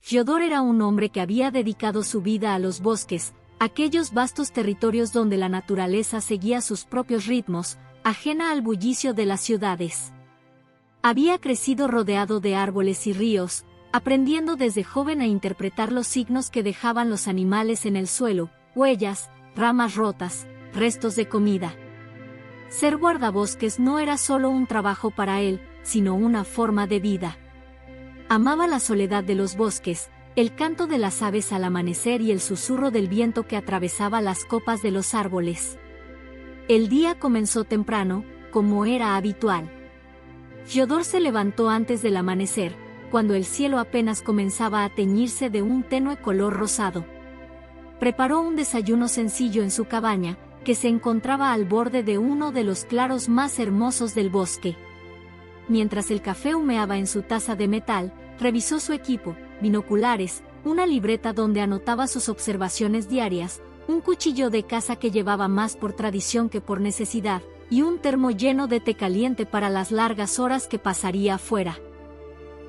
Fyodor era un hombre que había dedicado su vida a los bosques, aquellos vastos territorios donde la naturaleza seguía sus propios ritmos, ajena al bullicio de las ciudades. Había crecido rodeado de árboles y ríos, aprendiendo desde joven a interpretar los signos que dejaban los animales en el suelo, huellas, ramas rotas, restos de comida. Ser guardabosques no era solo un trabajo para él, sino una forma de vida. Amaba la soledad de los bosques, el canto de las aves al amanecer y el susurro del viento que atravesaba las copas de los árboles. El día comenzó temprano, como era habitual. Fyodor se levantó antes del amanecer, cuando el cielo apenas comenzaba a teñirse de un tenue color rosado. Preparó un desayuno sencillo en su cabaña, que se encontraba al borde de uno de los claros más hermosos del bosque. Mientras el café humeaba en su taza de metal, revisó su equipo, binoculares, una libreta donde anotaba sus observaciones diarias, un cuchillo de caza que llevaba más por tradición que por necesidad, y un termo lleno de té caliente para las largas horas que pasaría afuera.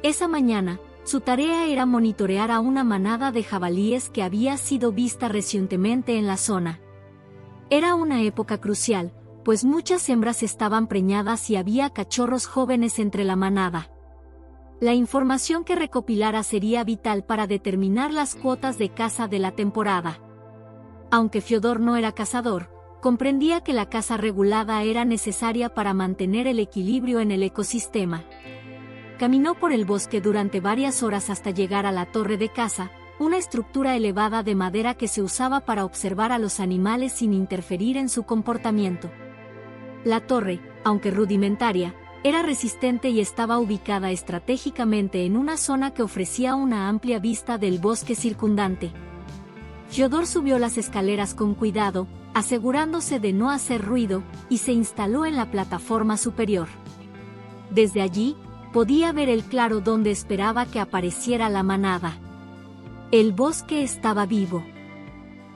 Esa mañana, su tarea era monitorear a una manada de jabalíes que había sido vista recientemente en la zona. Era una época crucial, pues muchas hembras estaban preñadas y había cachorros jóvenes entre la manada. La información que recopilara sería vital para determinar las cuotas de caza de la temporada. Aunque Fyodor no era cazador, comprendía que la caza regulada era necesaria para mantener el equilibrio en el ecosistema. Caminó por el bosque durante varias horas hasta llegar a la torre de caza, una estructura elevada de madera que se usaba para observar a los animales sin interferir en su comportamiento. La torre, aunque rudimentaria, era resistente y estaba ubicada estratégicamente en una zona que ofrecía una amplia vista del bosque circundante. Fyodor subió las escaleras con cuidado, asegurándose de no hacer ruido, y se instaló en la plataforma superior. Desde allí, podía ver el claro donde esperaba que apareciera la manada. El bosque estaba vivo.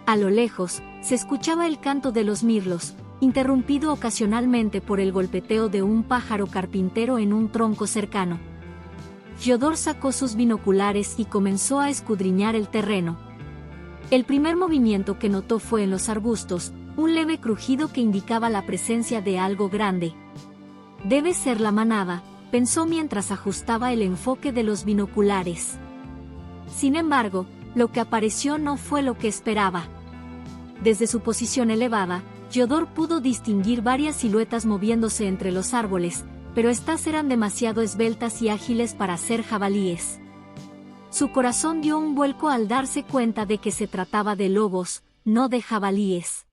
A lo lejos, se escuchaba el canto de los mirlos, interrumpido ocasionalmente por el golpeteo de un pájaro carpintero en un tronco cercano. Fyodor sacó sus binoculares y comenzó a escudriñar el terreno. El primer movimiento que notó fue en los arbustos, un leve crujido que indicaba la presencia de algo grande. Debe ser la manada, pensó mientras ajustaba el enfoque de los binoculares. Sin embargo, lo que apareció no fue lo que esperaba. Desde su posición elevada, Fyodor pudo distinguir varias siluetas moviéndose entre los árboles, pero estas eran demasiado esbeltas y ágiles para ser jabalíes. Su corazón dio un vuelco al darse cuenta de que se trataba de lobos, no de jabalíes.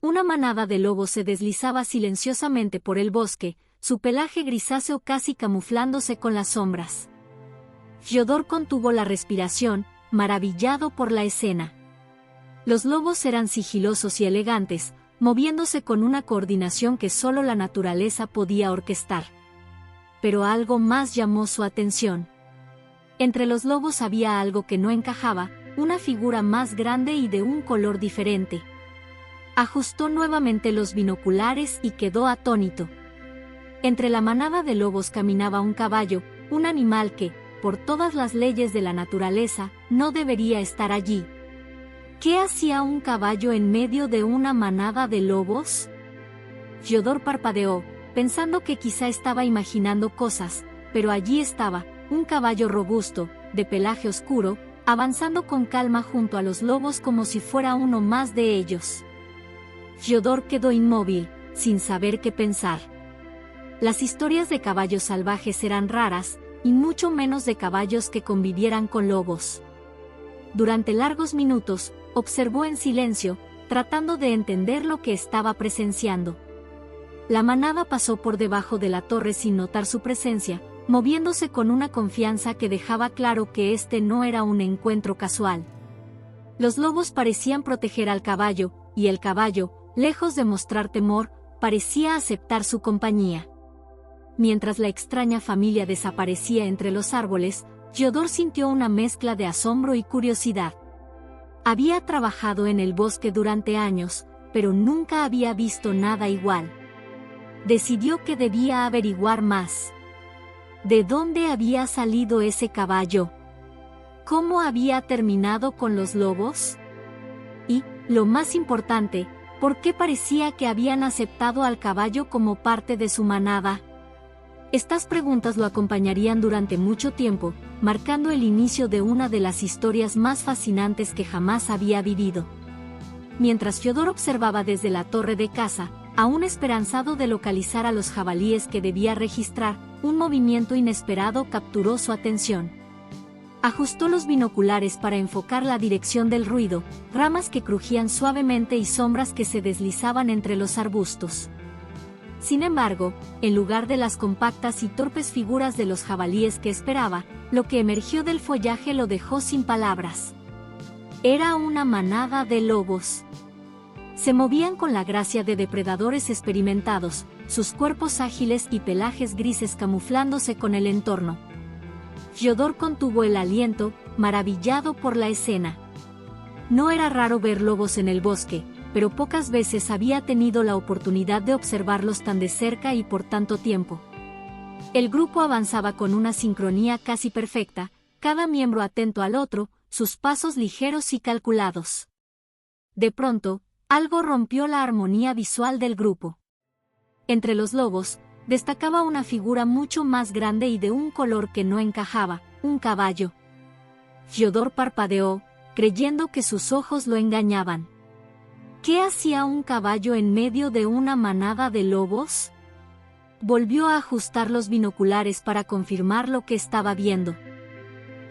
Una manada de lobos se deslizaba silenciosamente por el bosque, su pelaje grisáceo casi camuflándose con las sombras. Fyodor contuvo la respiración, maravillado por la escena. Los lobos eran sigilosos y elegantes, moviéndose con una coordinación que solo la naturaleza podía orquestar. Pero algo más llamó su atención. Entre los lobos había algo que no encajaba, una figura más grande y de un color diferente. Ajustó nuevamente los binoculares y quedó atónito. Entre la manada de lobos caminaba un caballo, un animal que, por todas las leyes de la naturaleza, no debería estar allí. ¿Qué hacía un caballo en medio de una manada de lobos? Fyodor parpadeó, pensando que quizá estaba imaginando cosas, pero allí estaba, un caballo robusto, de pelaje oscuro, avanzando con calma junto a los lobos como si fuera uno más de ellos. Fyodor quedó inmóvil, sin saber qué pensar. Las historias de caballos salvajes eran raras, y mucho menos de caballos que convivieran con lobos. Durante largos minutos, observó en silencio, tratando de entender lo que estaba presenciando. La manada pasó por debajo de la torre sin notar su presencia, moviéndose con una confianza que dejaba claro que este no era un encuentro casual. Los lobos parecían proteger al caballo, y el caballo, lejos de mostrar temor, parecía aceptar su compañía. Mientras la extraña familia desaparecía entre los árboles, Fyodor sintió una mezcla de asombro y curiosidad. Había trabajado en el bosque durante años, pero nunca había visto nada igual. Decidió que debía averiguar más. ¿De dónde había salido ese caballo? ¿Cómo había terminado con los lobos? Y, lo más importante, ¿por qué parecía que habían aceptado al caballo como parte de su manada? Estas preguntas lo acompañarían durante mucho tiempo, marcando el inicio de una de las historias más fascinantes que jamás había vivido. Mientras Fiodor observaba desde la torre de caza, aún esperanzado de localizar a los jabalíes que debía registrar, un movimiento inesperado capturó su atención. Ajustó los binoculares para enfocar la dirección del ruido, ramas que crujían suavemente y sombras que se deslizaban entre los arbustos. Sin embargo, en lugar de las compactas y torpes figuras de los jabalíes que esperaba, lo que emergió del follaje lo dejó sin palabras. Era una manada de lobos. Se movían con la gracia de depredadores experimentados, sus cuerpos ágiles y pelajes grises camuflándose con el entorno. Fiodor contuvo el aliento, maravillado por la escena. No era raro ver lobos en el bosque, pero pocas veces había tenido la oportunidad de observarlos tan de cerca y por tanto tiempo. El grupo avanzaba con una sincronía casi perfecta, cada miembro atento al otro, sus pasos ligeros y calculados. De pronto, algo rompió la armonía visual del grupo. Entre los lobos, destacaba una figura mucho más grande y de un color que no encajaba, un caballo. Fiodor parpadeó, creyendo que sus ojos lo engañaban. ¿Qué hacía un caballo en medio de una manada de lobos? Volvió a ajustar los binoculares para confirmar lo que estaba viendo.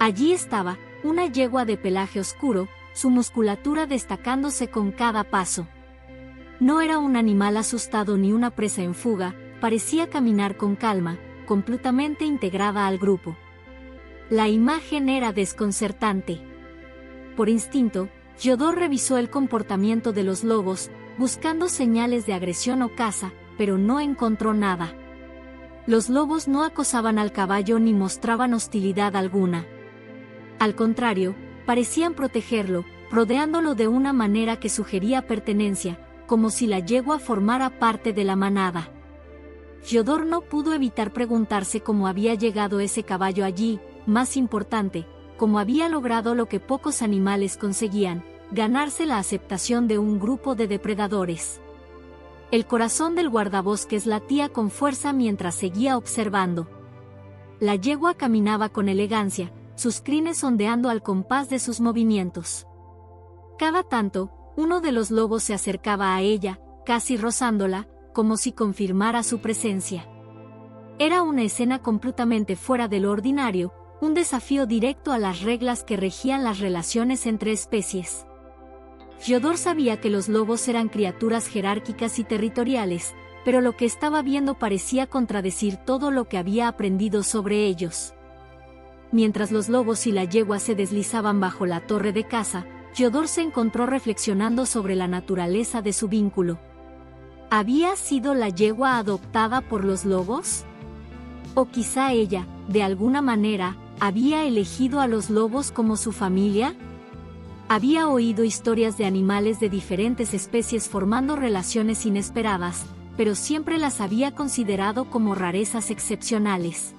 Allí estaba, una yegua de pelaje oscuro, su musculatura destacándose con cada paso. No era un animal asustado ni una presa en fuga, parecía caminar con calma, completamente integrada al grupo. La imagen era desconcertante. Por instinto, Fiodor revisó el comportamiento de los lobos, buscando señales de agresión o caza, pero no encontró nada. Los lobos no acosaban al caballo ni mostraban hostilidad alguna. Al contrario, parecían protegerlo, rodeándolo de una manera que sugería pertenencia, como si la yegua formara parte de la manada. Fiodor no pudo evitar preguntarse cómo había llegado ese caballo allí, más importante, cómo había logrado lo que pocos animales conseguían, ganarse la aceptación de un grupo de depredadores. El corazón del guardabosques latía con fuerza mientras seguía observando. La yegua caminaba con elegancia, sus crines ondeando al compás de sus movimientos. Cada tanto, uno de los lobos se acercaba a ella, casi rozándola, como si confirmara su presencia. Era una escena completamente fuera de lo ordinario, un desafío directo a las reglas que regían las relaciones entre especies. Fiodor sabía que los lobos eran criaturas jerárquicas y territoriales, pero lo que estaba viendo parecía contradecir todo lo que había aprendido sobre ellos. Mientras los lobos y la yegua se deslizaban bajo la torre de caza, Fiodor se encontró reflexionando sobre la naturaleza de su vínculo. ¿Había sido la yegua adoptada por los lobos? ¿O quizá ella, de alguna manera, había elegido a los lobos como su familia? Había oído historias de animales de diferentes especies formando relaciones inesperadas, pero siempre las había considerado como rarezas excepcionales.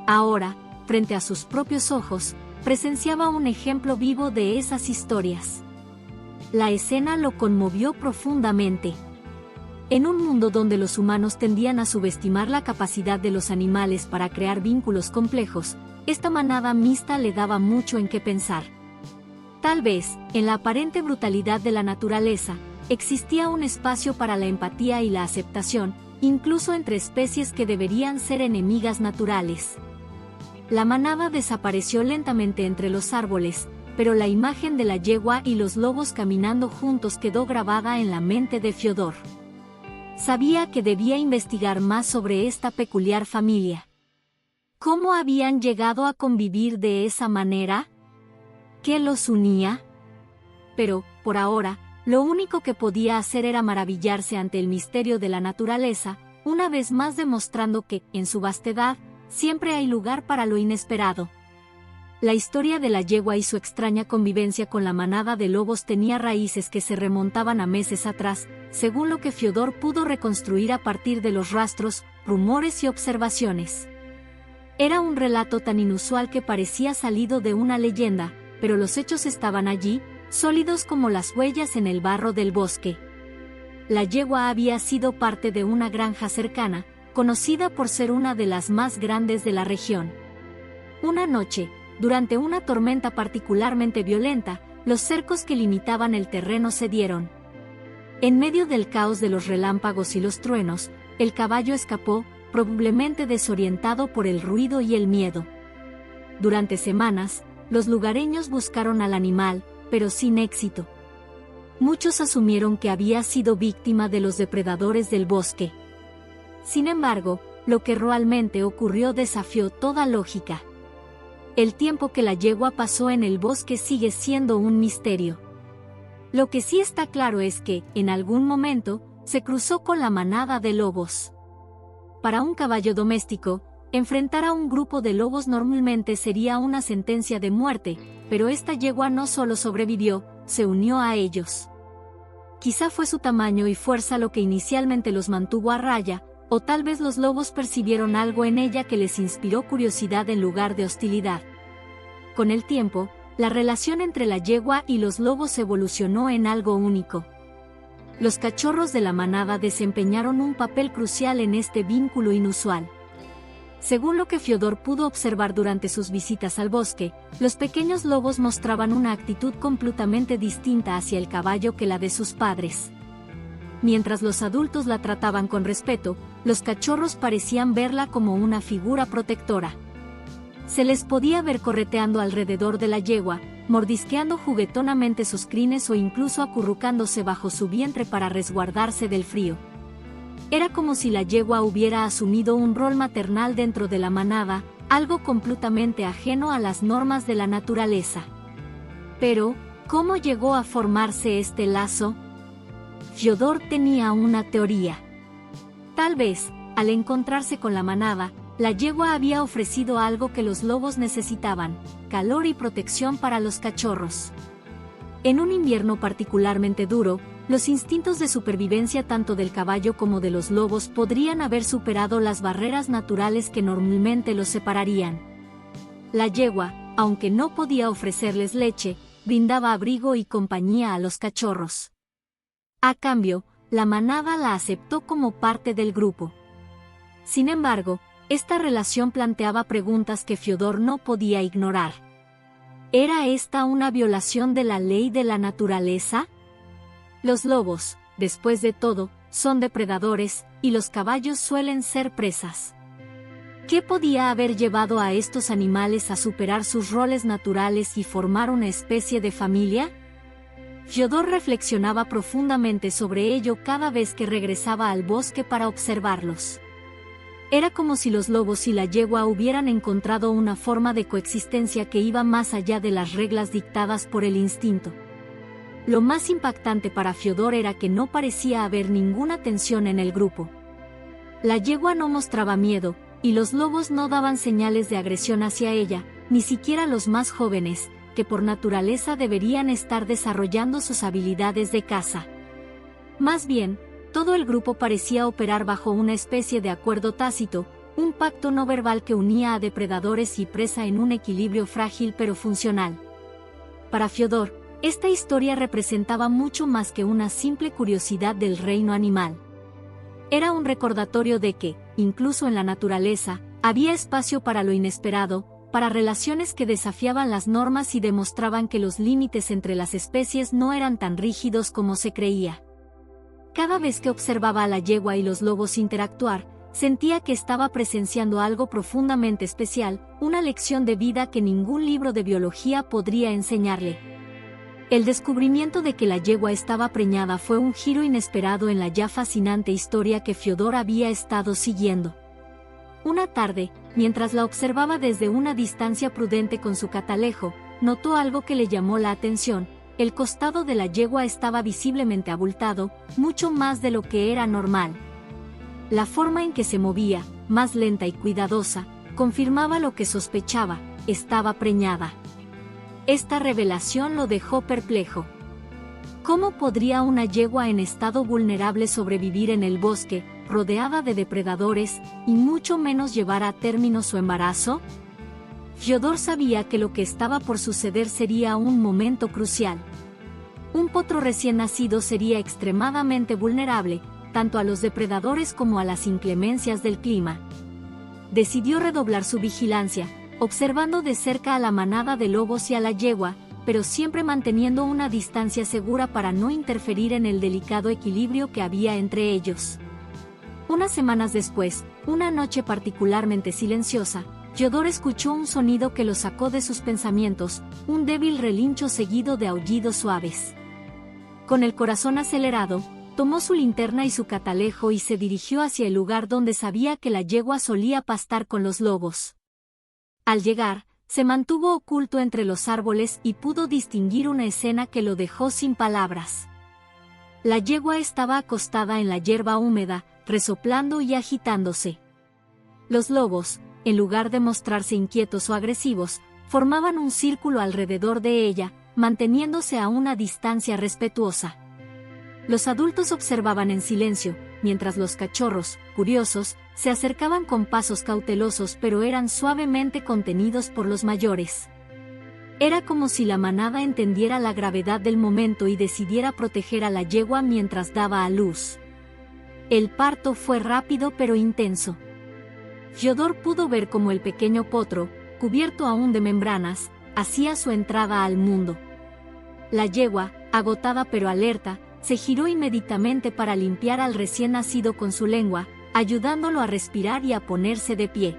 Ahora, frente a sus propios ojos, presenciaba un ejemplo vivo de esas historias. La escena lo conmovió profundamente. En un mundo donde los humanos tendían a subestimar la capacidad de los animales para crear vínculos complejos, esta manada mixta le daba mucho en qué pensar. Tal vez, en la aparente brutalidad de la naturaleza, existía un espacio para la empatía y la aceptación, incluso entre especies que deberían ser enemigas naturales. La manada desapareció lentamente entre los árboles, pero la imagen de la yegua y los lobos caminando juntos quedó grabada en la mente de Fiodor. Sabía que debía investigar más sobre esta peculiar familia. ¿Cómo habían llegado a convivir de esa manera? ¿Qué los unía? Pero, por ahora, lo único que podía hacer era maravillarse ante el misterio de la naturaleza, una vez más demostrando que, en su vastedad, siempre hay lugar para lo inesperado. La historia de la yegua y su extraña convivencia con la manada de lobos tenía raíces que se remontaban a meses atrás, según lo que Fiodor pudo reconstruir a partir de los rastros, rumores y observaciones. Era un relato tan inusual que parecía salido de una leyenda, pero los hechos estaban allí, sólidos como las huellas en el barro del bosque. La yegua había sido parte de una granja cercana, conocida por ser una de las más grandes de la región. Una noche, durante una tormenta particularmente violenta, los cercos que limitaban el terreno cedieron. En medio del caos de los relámpagos y los truenos, el caballo escapó, probablemente desorientado por el ruido y el miedo. Durante semanas, los lugareños buscaron al animal, pero sin éxito. Muchos asumieron que había sido víctima de los depredadores del bosque. Sin embargo, lo que realmente ocurrió desafió toda lógica. El tiempo que la yegua pasó en el bosque sigue siendo un misterio. Lo que sí está claro es que, en algún momento, se cruzó con la manada de lobos. Para un caballo doméstico, enfrentar a un grupo de lobos normalmente sería una sentencia de muerte, pero esta yegua no solo sobrevivió, se unió a ellos. Quizá fue su tamaño y fuerza lo que inicialmente los mantuvo a raya, o tal vez los lobos percibieron algo en ella que les inspiró curiosidad en lugar de hostilidad. Con el tiempo, la relación entre la yegua y los lobos evolucionó en algo único. Los cachorros de la manada desempeñaron un papel crucial en este vínculo inusual. Según lo que Fiodor pudo observar durante sus visitas al bosque, los pequeños lobos mostraban una actitud completamente distinta hacia el caballo que la de sus padres. Mientras los adultos la trataban con respeto, los cachorros parecían verla como una figura protectora. Se les podía ver correteando alrededor de la yegua, mordisqueando juguetonamente sus crines o incluso acurrucándose bajo su vientre para resguardarse del frío. Era como si la yegua hubiera asumido un rol maternal dentro de la manada, algo completamente ajeno a las normas de la naturaleza. Pero, ¿cómo llegó a formarse este lazo? Fiodor tenía una teoría. Tal vez, al encontrarse con la manada, la yegua había ofrecido algo que los lobos necesitaban: calor y protección para los cachorros. En un invierno particularmente duro, los instintos de supervivencia tanto del caballo como de los lobos podrían haber superado las barreras naturales que normalmente los separarían. La yegua, aunque no podía ofrecerles leche, brindaba abrigo y compañía a los cachorros. A cambio, la manada la aceptó como parte del grupo. Sin embargo, esta relación planteaba preguntas que Fiodor no podía ignorar. ¿Era esta una violación de la ley de la naturaleza? Los lobos, después de todo, son depredadores, y los caballos suelen ser presas. ¿Qué podía haber llevado a estos animales a superar sus roles naturales y formar una especie de familia? Fiodor reflexionaba profundamente sobre ello cada vez que regresaba al bosque para observarlos. Era como si los lobos y la yegua hubieran encontrado una forma de coexistencia que iba más allá de las reglas dictadas por el instinto. Lo más impactante para Fiodor era que no parecía haber ninguna tensión en el grupo. La yegua no mostraba miedo, y los lobos no daban señales de agresión hacia ella, ni siquiera los más jóvenes, que por naturaleza deberían estar desarrollando sus habilidades de caza. Más bien, todo el grupo parecía operar bajo una especie de acuerdo tácito, un pacto no verbal que unía a depredadores y presa en un equilibrio frágil pero funcional. Para Fiodor, esta historia representaba mucho más que una simple curiosidad del reino animal. Era un recordatorio de que, incluso en la naturaleza, había espacio para lo inesperado, para relaciones que desafiaban las normas y demostraban que los límites entre las especies no eran tan rígidos como se creía. Cada vez que observaba a la yegua y los lobos interactuar, sentía que estaba presenciando algo profundamente especial, una lección de vida que ningún libro de biología podría enseñarle. El descubrimiento de que la yegua estaba preñada fue un giro inesperado en la ya fascinante historia que Fiodor había estado siguiendo. Una tarde, mientras la observaba desde una distancia prudente con su catalejo, notó algo que le llamó la atención. El costado de la yegua estaba visiblemente abultado, mucho más de lo que era normal. La forma en que se movía, más lenta y cuidadosa, confirmaba lo que sospechaba: estaba preñada. Esta revelación lo dejó perplejo. ¿Cómo podría una yegua en estado vulnerable sobrevivir en el bosque, rodeada de depredadores, y mucho menos llevara a término su embarazo? Fyodor sabía que lo que estaba por suceder sería un momento crucial. Un potro recién nacido sería extremadamente vulnerable, tanto a los depredadores como a las inclemencias del clima. Decidió redoblar su vigilancia, observando de cerca a la manada de lobos y a la yegua, pero siempre manteniendo una distancia segura para no interferir en el delicado equilibrio que había entre ellos. Unas semanas después, una noche particularmente silenciosa, Fyodor escuchó un sonido que lo sacó de sus pensamientos, un débil relincho seguido de aullidos suaves. Con el corazón acelerado, tomó su linterna y su catalejo y se dirigió hacia el lugar donde sabía que la yegua solía pastar con los lobos. Al llegar, se mantuvo oculto entre los árboles y pudo distinguir una escena que lo dejó sin palabras. La yegua estaba acostada en la hierba húmeda, resoplando y agitándose. Los lobos, en lugar de mostrarse inquietos o agresivos, formaban un círculo alrededor de ella, manteniéndose a una distancia respetuosa. Los adultos observaban en silencio, mientras los cachorros, curiosos, se acercaban con pasos cautelosos pero eran suavemente contenidos por los mayores. Era como si la manada entendiera la gravedad del momento y decidiera proteger a la yegua mientras daba a luz. El parto fue rápido pero intenso. Fyodor pudo ver cómo el pequeño potro, cubierto aún de membranas, hacía su entrada al mundo. La yegua, agotada pero alerta, se giró inmediatamente para limpiar al recién nacido con su lengua, ayudándolo a respirar y a ponerse de pie.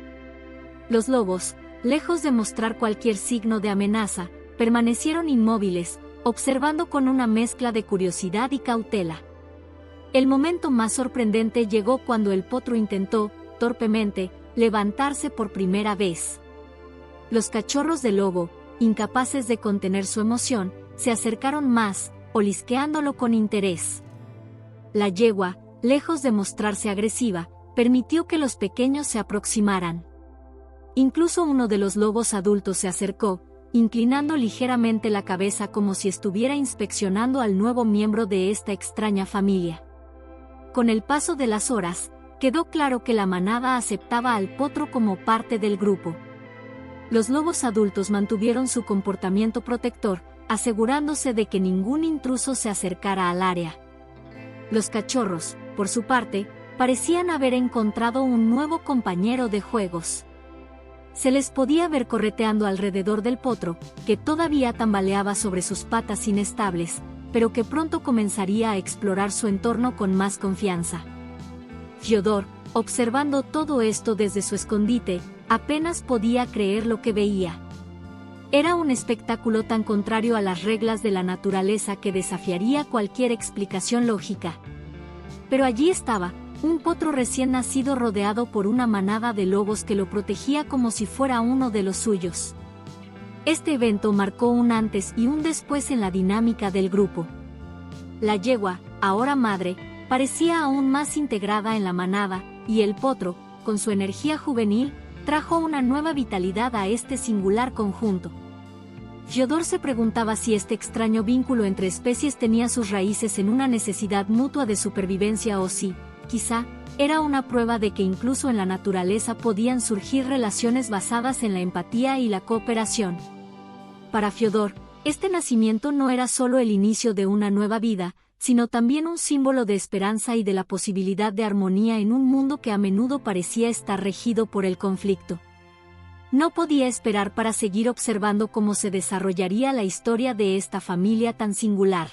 Los lobos, lejos de mostrar cualquier signo de amenaza, permanecieron inmóviles, observando con una mezcla de curiosidad y cautela. El momento más sorprendente llegó cuando el potro intentó, torpemente, levantarse por primera vez. Los cachorros de lobo, incapaces de contener su emoción, se acercaron más, olisqueándolo con interés. La yegua, lejos de mostrarse agresiva, permitió que los pequeños se aproximaran. Incluso uno de los lobos adultos se acercó, inclinando ligeramente la cabeza como si estuviera inspeccionando al nuevo miembro de esta extraña familia. Con el paso de las horas, quedó claro que la manada aceptaba al potro como parte del grupo. Los lobos adultos mantuvieron su comportamiento protector, asegurándose de que ningún intruso se acercara al área. Los cachorros, por su parte, parecían haber encontrado un nuevo compañero de juegos. Se les podía ver correteando alrededor del potro, que todavía tambaleaba sobre sus patas inestables, pero que pronto comenzaría a explorar su entorno con más confianza. Fyodor, observando todo esto desde su escondite, apenas podía creer lo que veía. Era un espectáculo tan contrario a las reglas de la naturaleza que desafiaría cualquier explicación lógica. Pero allí estaba, un potro recién nacido rodeado por una manada de lobos que lo protegía como si fuera uno de los suyos. Este evento marcó un antes y un después en la dinámica del grupo. La yegua, ahora madre, parecía aún más integrada en la manada, y el potro, con su energía juvenil, trajo una nueva vitalidad a este singular conjunto. Fyodor se preguntaba si este extraño vínculo entre especies tenía sus raíces en una necesidad mutua de supervivencia o si, quizá, era una prueba de que incluso en la naturaleza podían surgir relaciones basadas en la empatía y la cooperación. Para Fyodor, este nacimiento no era solo el inicio de una nueva vida, sino también un símbolo de esperanza y de la posibilidad de armonía en un mundo que a menudo parecía estar regido por el conflicto. No podía esperar para seguir observando cómo se desarrollaría la historia de esta familia tan singular.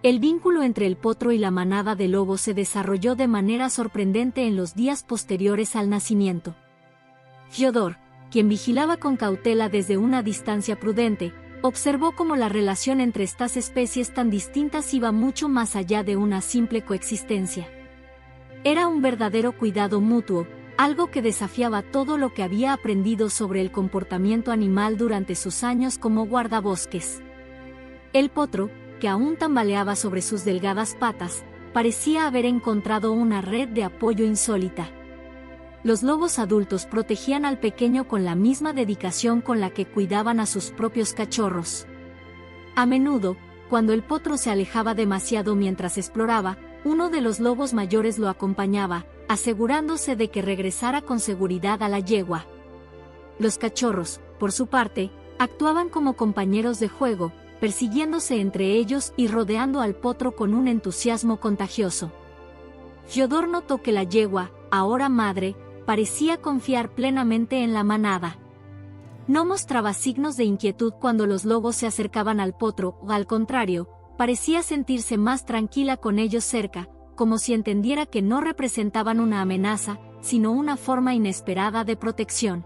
El vínculo entre el potro y la manada de lobos se desarrolló de manera sorprendente en los días posteriores al nacimiento. Fyodor, quien vigilaba con cautela desde una distancia prudente, observó cómo la relación entre estas especies tan distintas iba mucho más allá de una simple coexistencia. Era un verdadero cuidado mutuo, algo que desafiaba todo lo que había aprendido sobre el comportamiento animal durante sus años como guardabosques. El potro, que aún tambaleaba sobre sus delgadas patas, parecía haber encontrado una red de apoyo insólita. Los lobos adultos protegían al pequeño con la misma dedicación con la que cuidaban a sus propios cachorros. A menudo, cuando el potro se alejaba demasiado mientras exploraba, uno de los lobos mayores lo acompañaba, asegurándose de que regresara con seguridad a la yegua. Los cachorros, por su parte, actuaban como compañeros de juego, persiguiéndose entre ellos y rodeando al potro con un entusiasmo contagioso. Fyodor notó que la yegua, ahora madre, parecía confiar plenamente en la manada. No mostraba signos de inquietud cuando los lobos se acercaban al potro, o al contrario, parecía sentirse más tranquila con ellos cerca, como si entendiera que no representaban una amenaza, sino una forma inesperada de protección.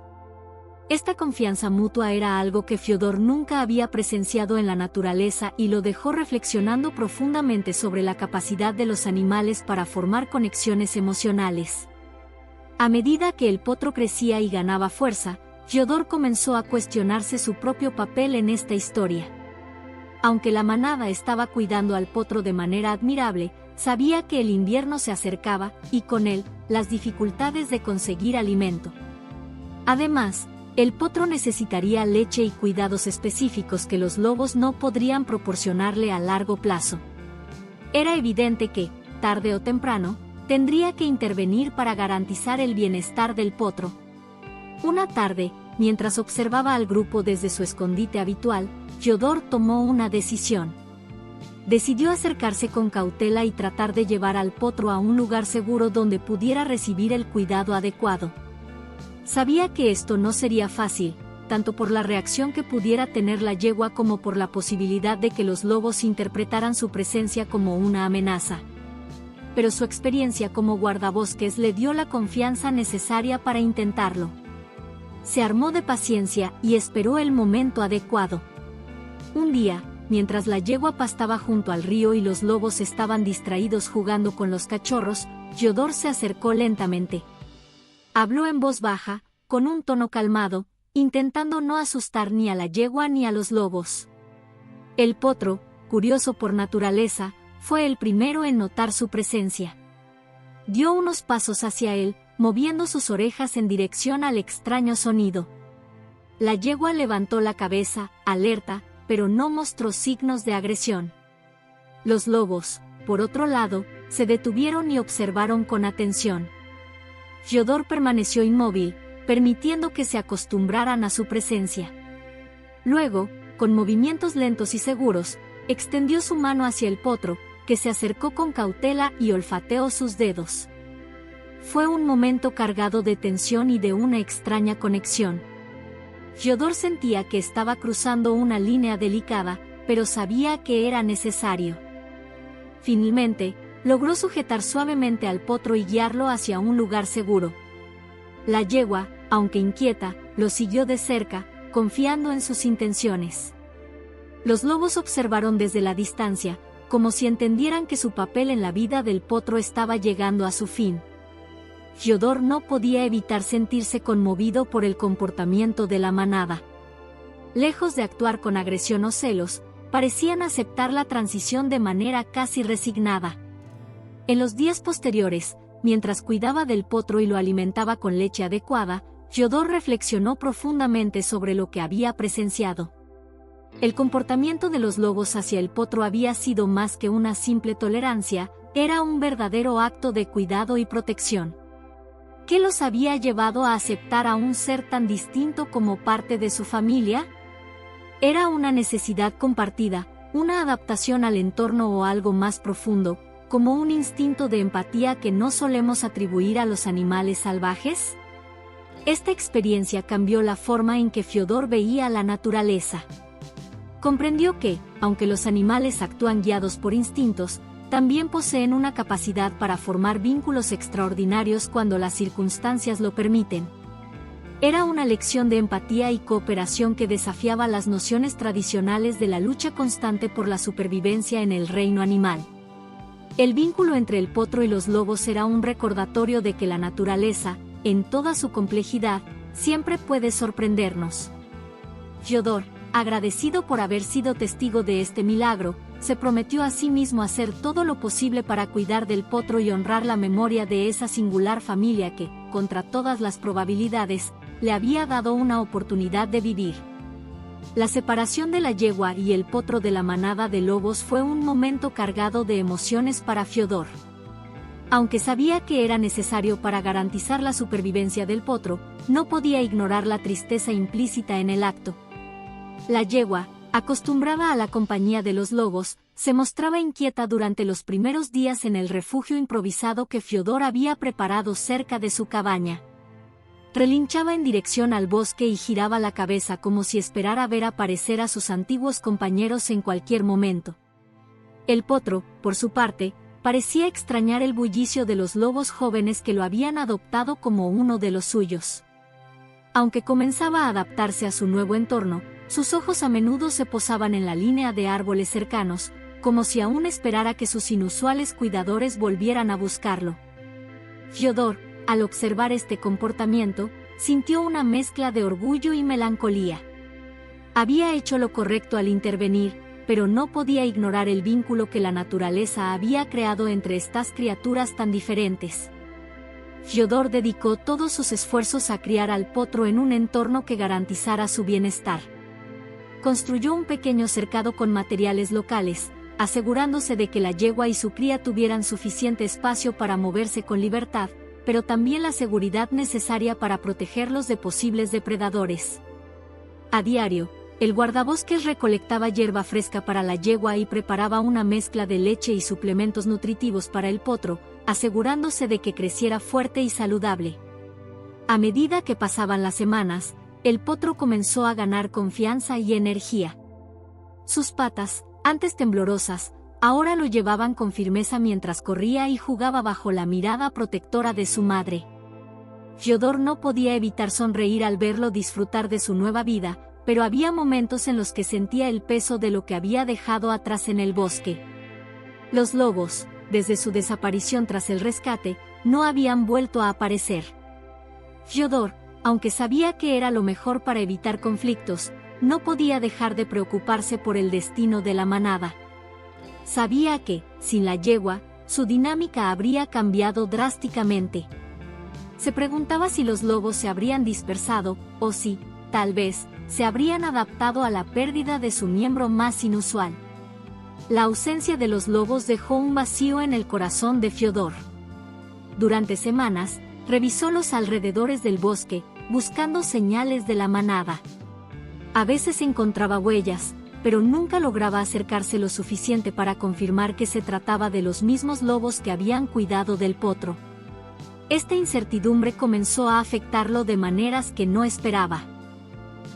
Esta confianza mutua era algo que Fyodor nunca había presenciado en la naturaleza y lo dejó reflexionando profundamente sobre la capacidad de los animales para formar conexiones emocionales. A medida que el potro crecía y ganaba fuerza, Fyodor comenzó a cuestionarse su propio papel en esta historia. Aunque la manada estaba cuidando al potro de manera admirable, sabía que el invierno se acercaba y con él, las dificultades de conseguir alimento. Además, el potro necesitaría leche y cuidados específicos que los lobos no podrían proporcionarle a largo plazo. Era evidente que, tarde o temprano, tendría que intervenir para garantizar el bienestar del potro. Una tarde, mientras observaba al grupo desde su escondite habitual, Fyodor tomó una decisión. Decidió acercarse con cautela y tratar de llevar al potro a un lugar seguro donde pudiera recibir el cuidado adecuado. Sabía que esto no sería fácil, tanto por la reacción que pudiera tener la yegua como por la posibilidad de que los lobos interpretaran su presencia como una amenaza. Pero su experiencia como guardabosques le dio la confianza necesaria para intentarlo. Se armó de paciencia y esperó el momento adecuado. Un día, mientras la yegua pastaba junto al río y los lobos estaban distraídos jugando con los cachorros, Fyodor se acercó lentamente. Habló en voz baja, con un tono calmado, intentando no asustar ni a la yegua ni a los lobos. El potro, curioso por naturaleza, fue el primero en notar su presencia. Dio unos pasos hacia él, moviendo sus orejas en dirección al extraño sonido. La yegua levantó la cabeza, alerta, pero no mostró signos de agresión. Los lobos, por otro lado, se detuvieron y observaron con atención. Fyodor permaneció inmóvil, permitiendo que se acostumbraran a su presencia. Luego, con movimientos lentos y seguros, extendió su mano hacia el potro, que se acercó con cautela y olfateó sus dedos. Fue un momento cargado de tensión y de una extraña conexión. Fyodor sentía que estaba cruzando una línea delicada, pero sabía que era necesario. Finalmente, logró sujetar suavemente al potro y guiarlo hacia un lugar seguro. La yegua, aunque inquieta, lo siguió de cerca, confiando en sus intenciones. Los lobos observaron desde la distancia, como si entendieran que su papel en la vida del potro estaba llegando a su fin. Fyodor no podía evitar sentirse conmovido por el comportamiento de la manada. Lejos de actuar con agresión o celos, parecían aceptar la transición de manera casi resignada. En los días posteriores, mientras cuidaba del potro y lo alimentaba con leche adecuada, Fyodor reflexionó profundamente sobre lo que había presenciado. El comportamiento de los lobos hacia el potro había sido más que una simple tolerancia, era un verdadero acto de cuidado y protección. ¿Qué los había llevado a aceptar a un ser tan distinto como parte de su familia? ¿Era una necesidad compartida, una adaptación al entorno o algo más profundo, como un instinto de empatía que no solemos atribuir a los animales salvajes? Esta experiencia cambió la forma en que Fyodor veía la naturaleza. Comprendió que, aunque los animales actúan guiados por instintos, también poseen una capacidad para formar vínculos extraordinarios cuando las circunstancias lo permiten. Era una lección de empatía y cooperación que desafiaba las nociones tradicionales de la lucha constante por la supervivencia en el reino animal. El vínculo entre el potro y los lobos era un recordatorio de que la naturaleza, en toda su complejidad, siempre puede sorprendernos. Fyodor, agradecido por haber sido testigo de este milagro, se prometió a sí mismo hacer todo lo posible para cuidar del potro y honrar la memoria de esa singular familia que, contra todas las probabilidades, le había dado una oportunidad de vivir. La separación de la yegua y el potro de la manada de lobos fue un momento cargado de emociones para Fiodor. Aunque sabía que era necesario para garantizar la supervivencia del potro, no podía ignorar la tristeza implícita en el acto. La yegua, acostumbrada a la compañía de los lobos, se mostraba inquieta durante los primeros días en el refugio improvisado que Fiodor había preparado cerca de su cabaña. Relinchaba en dirección al bosque y giraba la cabeza como si esperara ver aparecer a sus antiguos compañeros en cualquier momento. El potro, por su parte, parecía extrañar el bullicio de los lobos jóvenes que lo habían adoptado como uno de los suyos. Aunque comenzaba a adaptarse a su nuevo entorno, sus ojos a menudo se posaban en la línea de árboles cercanos, como si aún esperara que sus inusuales cuidadores volvieran a buscarlo. Fiodor, al observar este comportamiento, sintió una mezcla de orgullo y melancolía. Había hecho lo correcto al intervenir, pero no podía ignorar el vínculo que la naturaleza había creado entre estas criaturas tan diferentes. Fiodor dedicó todos sus esfuerzos a criar al potro en un entorno que garantizara su bienestar. Construyó un pequeño cercado con materiales locales, asegurándose de que la yegua y su cría tuvieran suficiente espacio para moverse con libertad, pero también la seguridad necesaria para protegerlos de posibles depredadores. A diario, el guardabosques recolectaba hierba fresca para la yegua y preparaba una mezcla de leche y suplementos nutritivos para el potro, asegurándose de que creciera fuerte y saludable. A medida que pasaban las semanas, el potro comenzó a ganar confianza y energía. Sus patas, antes temblorosas, ahora lo llevaban con firmeza mientras corría y jugaba bajo la mirada protectora de su madre. Fiodor no podía evitar sonreír al verlo disfrutar de su nueva vida, pero había momentos en los que sentía el peso de lo que había dejado atrás en el bosque. Los lobos, desde su desaparición tras el rescate, no habían vuelto a aparecer. Fiodor, aunque sabía que era lo mejor para evitar conflictos, no podía dejar de preocuparse por el destino de la manada. Sabía que, sin la yegua, su dinámica habría cambiado drásticamente. Se preguntaba si los lobos se habrían dispersado, o si, tal vez, se habrían adaptado a la pérdida de su miembro más inusual. La ausencia de los lobos dejó un vacío en el corazón de Fiodor. Durante semanas, revisó los alrededores del bosque, buscando señales de la manada. A veces encontraba huellas, pero nunca lograba acercarse lo suficiente para confirmar que se trataba de los mismos lobos que habían cuidado del potro. Esta incertidumbre comenzó a afectarlo de maneras que no esperaba.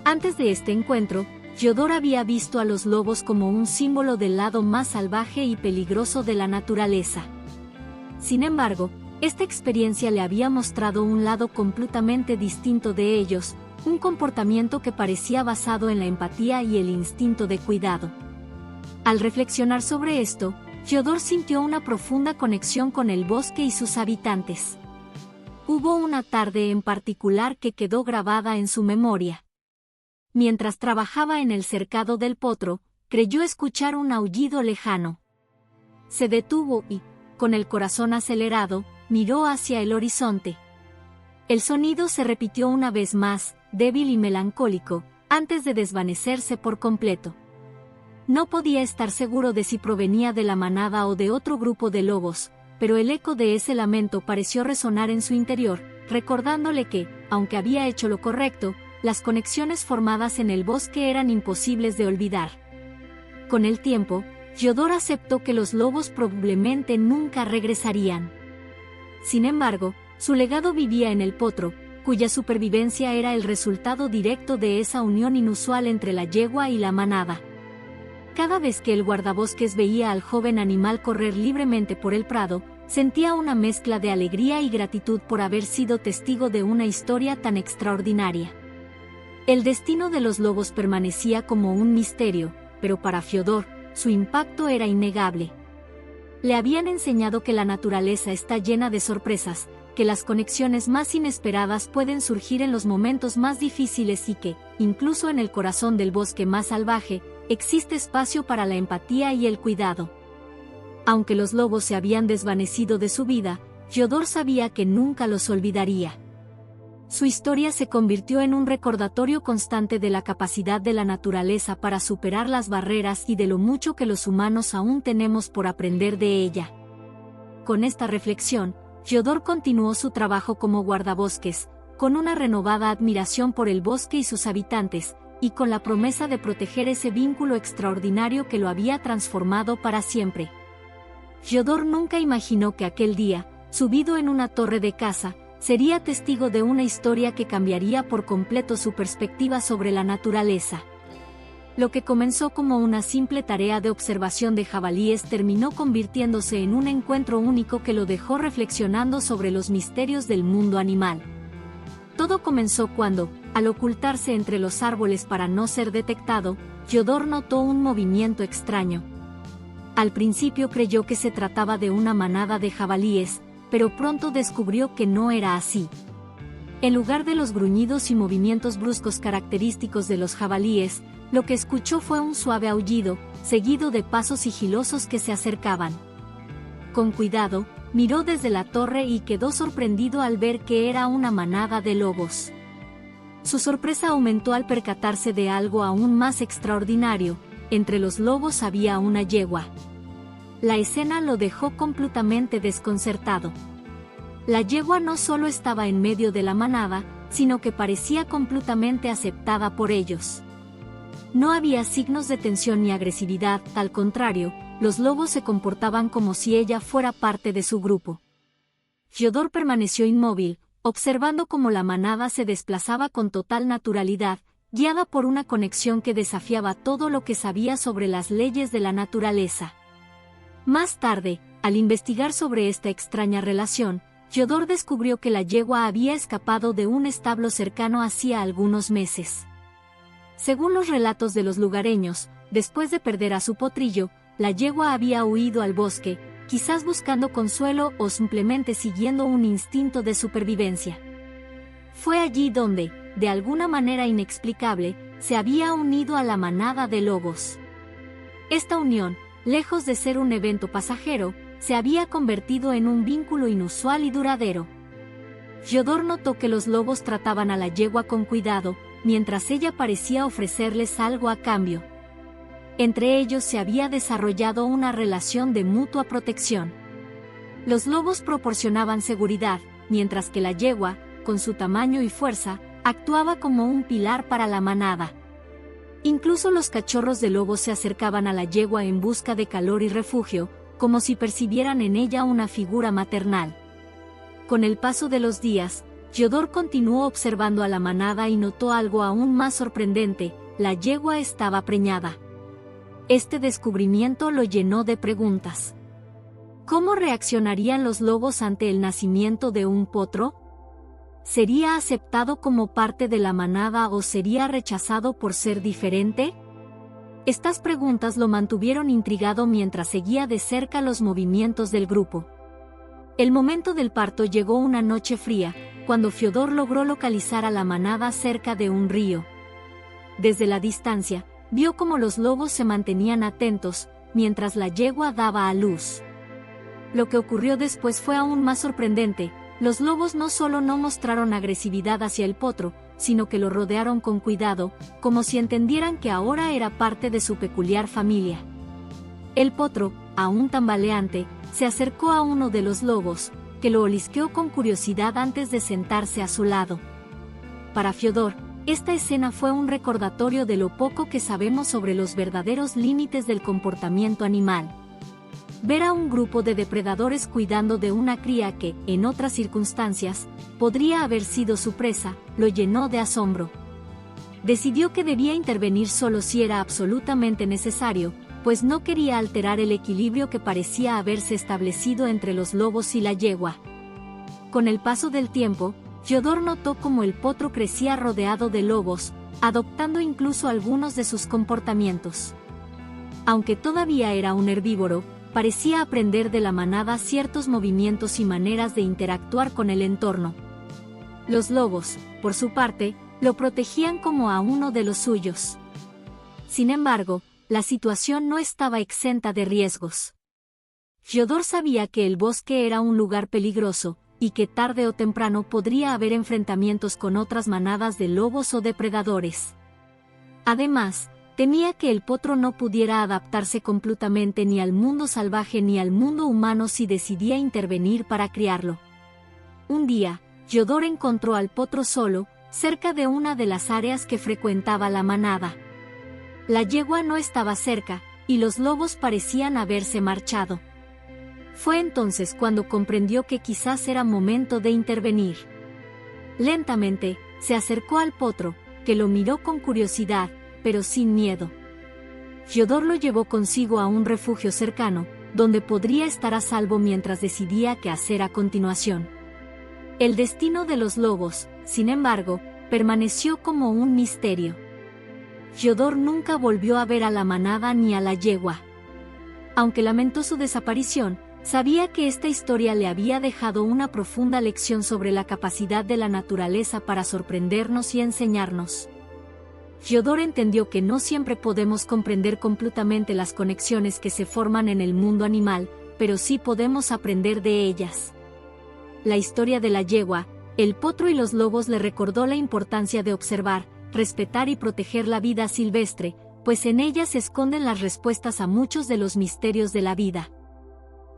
Antes de este encuentro, Fiodor había visto a los lobos como un símbolo del lado más salvaje y peligroso de la naturaleza. Sin embargo, esta experiencia le había mostrado un lado completamente distinto de ellos, un comportamiento que parecía basado en la empatía y el instinto de cuidado. Al reflexionar sobre esto, Fiodor sintió una profunda conexión con el bosque y sus habitantes. Hubo una tarde en particular que quedó grabada en su memoria. Mientras trabajaba en el cercado del potro, creyó escuchar un aullido lejano. Se detuvo y, con el corazón acelerado, miró hacia el horizonte. El sonido se repitió una vez más, débil y melancólico, antes de desvanecerse por completo. No podía estar seguro de si provenía de la manada o de otro grupo de lobos, pero el eco de ese lamento pareció resonar en su interior, recordándole que, aunque había hecho lo correcto, las conexiones formadas en el bosque eran imposibles de olvidar. Con el tiempo, Fiodor aceptó que los lobos probablemente nunca regresarían. Sin embargo, su legado vivía en el potro, cuya supervivencia era el resultado directo de esa unión inusual entre la yegua y la manada. Cada vez que el guardabosques veía al joven animal correr libremente por el prado, sentía una mezcla de alegría y gratitud por haber sido testigo de una historia tan extraordinaria. El destino de los lobos permanecía como un misterio, pero para Fiodor, su impacto era innegable. Le habían enseñado que la naturaleza está llena de sorpresas, que las conexiones más inesperadas pueden surgir en los momentos más difíciles y que, incluso en el corazón del bosque más salvaje, existe espacio para la empatía y el cuidado. Aunque los lobos se habían desvanecido de su vida, Fiodor sabía que nunca los olvidaría. Su historia se convirtió en un recordatorio constante de la capacidad de la naturaleza para superar las barreras y de lo mucho que los humanos aún tenemos por aprender de ella. Con esta reflexión, Fyodor continuó su trabajo como guardabosques, con una renovada admiración por el bosque y sus habitantes, y con la promesa de proteger ese vínculo extraordinario que lo había transformado para siempre. Fyodor nunca imaginó que aquel día, subido en una torre de caza, sería testigo de una historia que cambiaría por completo su perspectiva sobre la naturaleza. Lo que comenzó como una simple tarea de observación de jabalíes terminó convirtiéndose en un encuentro único que lo dejó reflexionando sobre los misterios del mundo animal. Todo comenzó cuando, al ocultarse entre los árboles para no ser detectado, Fyodor notó un movimiento extraño. Al principio creyó que se trataba de una manada de jabalíes, pero pronto descubrió que no era así. En lugar de los gruñidos y movimientos bruscos característicos de los jabalíes, lo que escuchó fue un suave aullido, seguido de pasos sigilosos que se acercaban. Con cuidado, miró desde la torre y quedó sorprendido al ver que era una manada de lobos. Su sorpresa aumentó al percatarse de algo aún más extraordinario: entre los lobos había una yegua. La escena lo dejó completamente desconcertado. La yegua no solo estaba en medio de la manada, sino que parecía completamente aceptada por ellos. No había signos de tensión ni agresividad, al contrario, los lobos se comportaban como si ella fuera parte de su grupo. Fyodor permaneció inmóvil, observando cómo la manada se desplazaba con total naturalidad, guiada por una conexión que desafiaba todo lo que sabía sobre las leyes de la naturaleza. Más tarde, al investigar sobre esta extraña relación, Fyodor descubrió que la yegua había escapado de un establo cercano hacía algunos meses. Según los relatos de los lugareños, después de perder a su potrillo, la yegua había huido al bosque, quizás buscando consuelo o simplemente siguiendo un instinto de supervivencia. Fue allí donde, de alguna manera inexplicable, se había unido a la manada de lobos. Esta unión, lejos de ser un evento pasajero, se había convertido en un vínculo inusual y duradero. Fyodor notó que los lobos trataban a la yegua con cuidado, mientras ella parecía ofrecerles algo a cambio. Entre ellos se había desarrollado una relación de mutua protección. Los lobos proporcionaban seguridad, mientras que la yegua, con su tamaño y fuerza, actuaba como un pilar para la manada. Incluso los cachorros de lobo se acercaban a la yegua en busca de calor y refugio, como si percibieran en ella una figura maternal. Con el paso de los días, Fyodor continuó observando a la manada y notó algo aún más sorprendente: la yegua estaba preñada. Este descubrimiento lo llenó de preguntas. ¿Cómo reaccionarían los lobos ante el nacimiento de un potro? ¿Sería aceptado como parte de la manada o sería rechazado por ser diferente? Estas preguntas lo mantuvieron intrigado mientras seguía de cerca los movimientos del grupo. El momento del parto llegó una noche fría, cuando Fyodor logró localizar a la manada cerca de un río. Desde la distancia, vio cómo los lobos se mantenían atentos, mientras la yegua daba a luz. Lo que ocurrió después fue aún más sorprendente: los lobos no solo no mostraron agresividad hacia el potro, sino que lo rodearon con cuidado, como si entendieran que ahora era parte de su peculiar familia. El potro, aún tambaleante, se acercó a uno de los lobos, que lo olisqueó con curiosidad antes de sentarse a su lado. Para Fyodor, esta escena fue un recordatorio de lo poco que sabemos sobre los verdaderos límites del comportamiento animal. Ver a un grupo de depredadores cuidando de una cría que, en otras circunstancias, podría haber sido su presa, lo llenó de asombro. Decidió que debía intervenir solo si era absolutamente necesario, pues no quería alterar el equilibrio que parecía haberse establecido entre los lobos y la yegua. Con el paso del tiempo, Fyodor notó cómo el potro crecía rodeado de lobos, adoptando incluso algunos de sus comportamientos. Aunque todavía era un herbívoro, parecía aprender de la manada ciertos movimientos y maneras de interactuar con el entorno. Los lobos, por su parte, lo protegían como a uno de los suyos. Sin embargo, la situación no estaba exenta de riesgos. Fyodor sabía que el bosque era un lugar peligroso, y que tarde o temprano podría haber enfrentamientos con otras manadas de lobos o depredadores. Además, temía que el potro no pudiera adaptarse completamente ni al mundo salvaje ni al mundo humano si decidía intervenir para criarlo. Un día, Yodor encontró al potro solo, cerca de una de las áreas que frecuentaba la manada. La yegua no estaba cerca, y los lobos parecían haberse marchado. Fue entonces cuando comprendió que quizás era momento de intervenir. Lentamente, se acercó al potro, que lo miró con curiosidad, pero sin miedo. Yodor lo llevó consigo a un refugio cercano, donde podría estar a salvo mientras decidía qué hacer a continuación. El destino de los lobos, sin embargo, permaneció como un misterio. Yodor nunca volvió a ver a la manada ni a la yegua. Aunque lamentó su desaparición, sabía que esta historia le había dejado una profunda lección sobre la capacidad de la naturaleza para sorprendernos y enseñarnos. Yodor entendió que no siempre podemos comprender completamente las conexiones que se forman en el mundo animal, pero sí podemos aprender de ellas. La historia de la yegua, el potro y los lobos le recordó la importancia de observar, respetar y proteger la vida silvestre, pues en ella se esconden las respuestas a muchos de los misterios de la vida.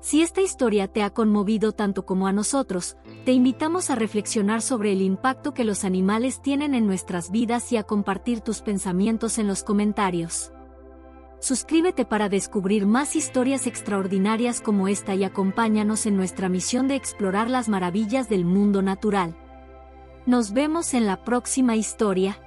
Si esta historia te ha conmovido tanto como a nosotros, te invitamos a reflexionar sobre el impacto que los animales tienen en nuestras vidas y a compartir tus pensamientos en los comentarios. Suscríbete para descubrir más historias extraordinarias como esta y acompáñanos en nuestra misión de explorar las maravillas del mundo natural. Nos vemos en la próxima historia.